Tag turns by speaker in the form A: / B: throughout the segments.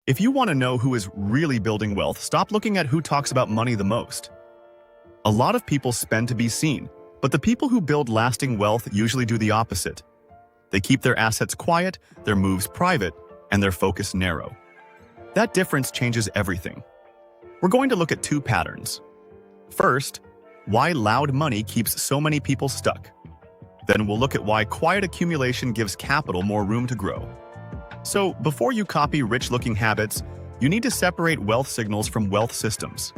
A: If you want to know who is really building wealth, stop looking at who talks about money the most. A lot of people spend to be seen, but the people who build lasting wealth usually do the opposite. They keep their assets quiet, their moves private, and their focus narrow. That difference changes everything. We're going to look at two patterns. First, why loud money keeps so many people stuck. Then we'll look at why quiet accumulation gives capital more room to grow. So, before you copy rich-looking habits, you need to separate wealth signals from wealth systems.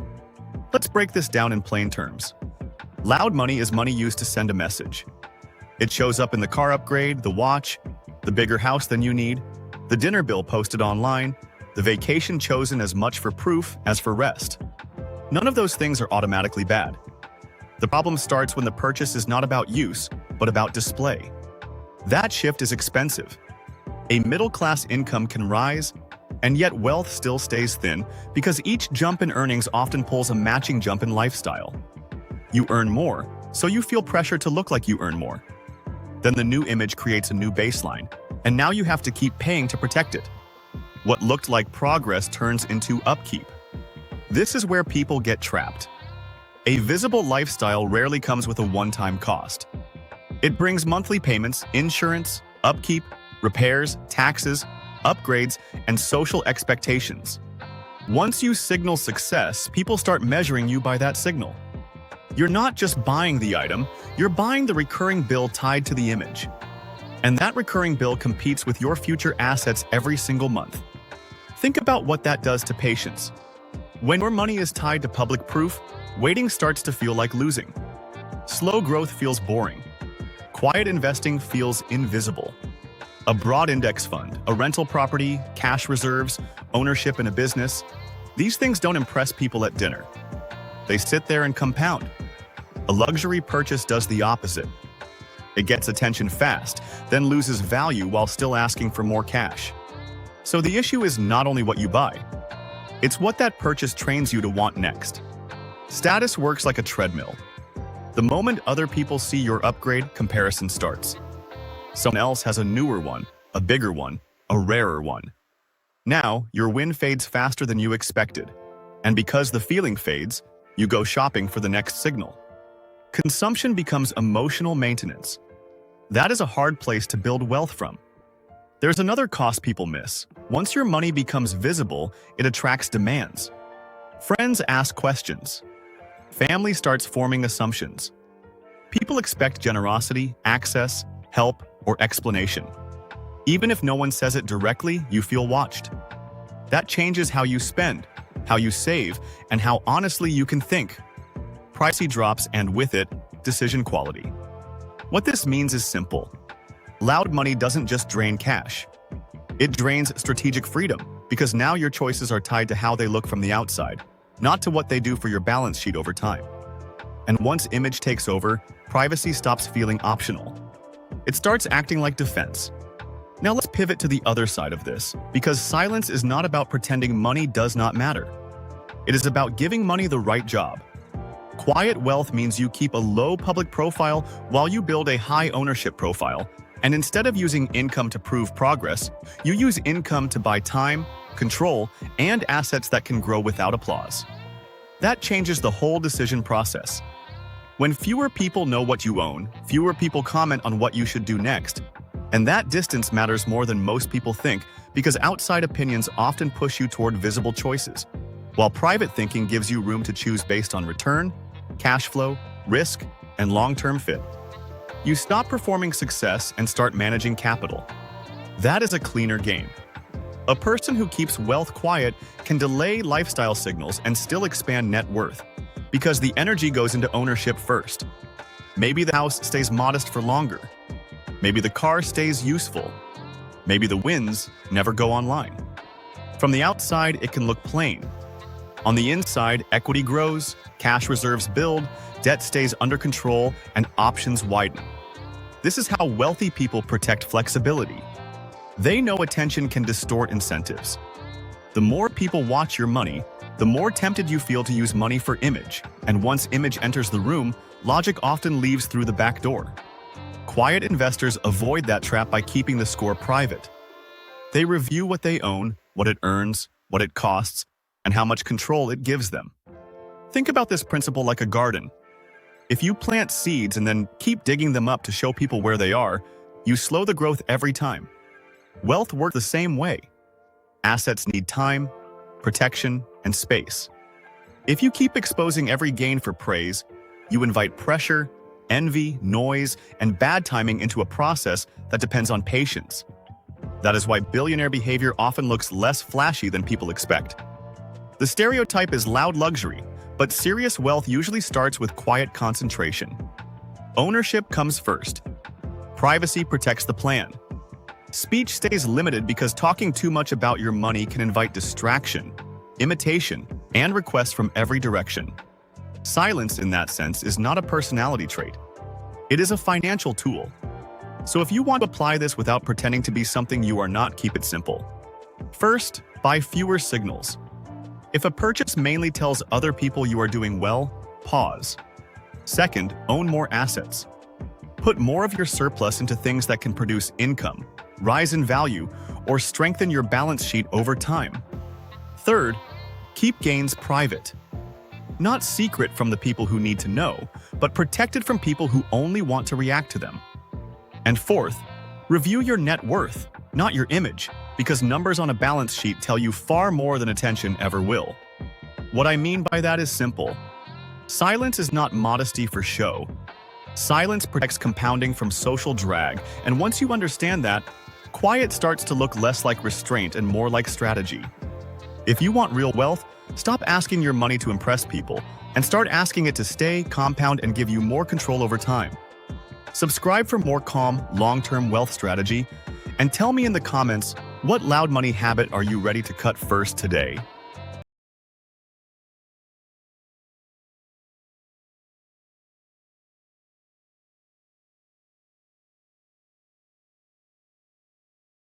A: Let's break this down in plain terms. Loud money is money used to send a message. It shows up in the car upgrade, the watch, the bigger house than you need, the dinner bill posted online, the vacation chosen as much for proof as for rest. None of those things are automatically bad. The problem starts when the purchase is not about use, but about display. That shift is expensive. A middle-class income can rise, and yet wealth still stays thin because each jump in earnings often pulls a matching jump in lifestyle. You earn more, so you feel pressure to look like you earn more. Then the new image creates a new baseline, and now you have to keep paying to protect it. What looked like progress turns into upkeep. This is where people get trapped. A visible lifestyle rarely comes with a one-time cost. It brings monthly payments, insurance, upkeep, repairs, taxes, upgrades, and social expectations. Once you signal success, people start measuring you by that signal. You're not just buying the item, you're buying the recurring bill tied to the image. And that recurring bill competes with your future assets every single month. Think about what that does to patience. When your money is tied to public proof, waiting starts to feel like losing. Slow growth feels boring. Quiet investing feels invisible. A broad index fund, a rental property, cash reserves, ownership in a business, these things don't impress people at dinner. They sit there and compound. A luxury purchase does the opposite. It gets attention fast, then loses value while still asking for more cash. So the issue is not only what you buy, it's what that purchase trains you to want next. Status works like a treadmill. The moment other people see your upgrade, comparison starts. Someone else has a newer one, a bigger one, a rarer one. Now, your win fades faster than you expected. And because the feeling fades, you go shopping for the next signal. Consumption becomes emotional maintenance. That is a hard place to build wealth from. There's another cost people miss. Once your money becomes visible, it attracts demands. Friends ask questions. Family starts forming assumptions. People expect generosity, access, help, or explanation. Even if no one says it directly, you feel watched. That changes how you spend, how you save, and how honestly you can think. Privacy drops, and with it, decision quality. What this means is simple. Loud money doesn't just drain cash. It drains strategic freedom, because now your choices are tied to how they look from the outside, not to what they do for your balance sheet over time. And once image takes over, privacy stops feeling optional. It starts acting like defense. Now let's pivot to the other side of this, because silence is not about pretending money does not matter. It is about giving money the right job. Quiet wealth means you keep a low public profile while you build a high ownership profile, and instead of using income to prove progress, you use income to buy time, control, and assets that can grow without applause. That changes the whole decision process. When fewer people know what you own, fewer people comment on what you should do next. And that distance matters more than most people think because outside opinions often push you toward visible choices, while private thinking gives you room to choose based on return, cash flow, risk, and long-term fit. You stop performing success and start managing capital. That is a cleaner game. A person who keeps wealth quiet can delay lifestyle signals and still expand net worth, because the energy goes into ownership first. Maybe the house stays modest for longer. Maybe the car stays useful. Maybe the wins never go online. From the outside, it can look plain. On the inside, equity grows, cash reserves build, debt stays under control, and options widen. This is how wealthy people protect flexibility. They know attention can distort incentives. The more people watch your money, the more tempted you feel to use money for image, and once image enters the room, logic often leaves through the back door. Quiet investors avoid that trap by keeping the score private. They review what they own, what it earns, what it costs, and how much control it gives them. Think about this principle like a garden. If you plant seeds and then keep digging them up to show people where they are, you slow the growth every time. Wealth works the same way. Assets need time, protection, and space. If you keep exposing every gain for praise, you invite pressure, envy, noise, and bad timing into a process that depends on patience. That is why billionaire behavior often looks less flashy than people expect. The stereotype is loud luxury, but serious wealth usually starts with quiet concentration. Ownership comes first. Privacy protects the plan. Speech stays limited because talking too much about your money can invite distraction, imitation, and requests from every direction. Silence, in that sense, is not a personality trait. It is a financial tool. So if you want to apply this without pretending to be something you are not, keep it simple. First, buy fewer signals. If a purchase mainly tells other people you are doing well, pause. Second, own more assets. Put more of your surplus into things that can produce income, rise in value, or strengthen your balance sheet over time. Third, keep gains private. Not secret from the people who need to know, but protected from people who only want to react to them. And fourth, review your net worth, not your image, because numbers on a balance sheet tell you far more than attention ever will. What I mean by that is simple. Silence is not modesty for show. Silence protects compounding from social drag, and once you understand that, quiet starts to look less like restraint and more like strategy. If you want real wealth, stop asking your money to impress people and start asking it to stay, compound, and give you more control over time. Subscribe for more calm, long-term wealth strategy, and tell me in the comments, what loud money habit are you ready to cut first today?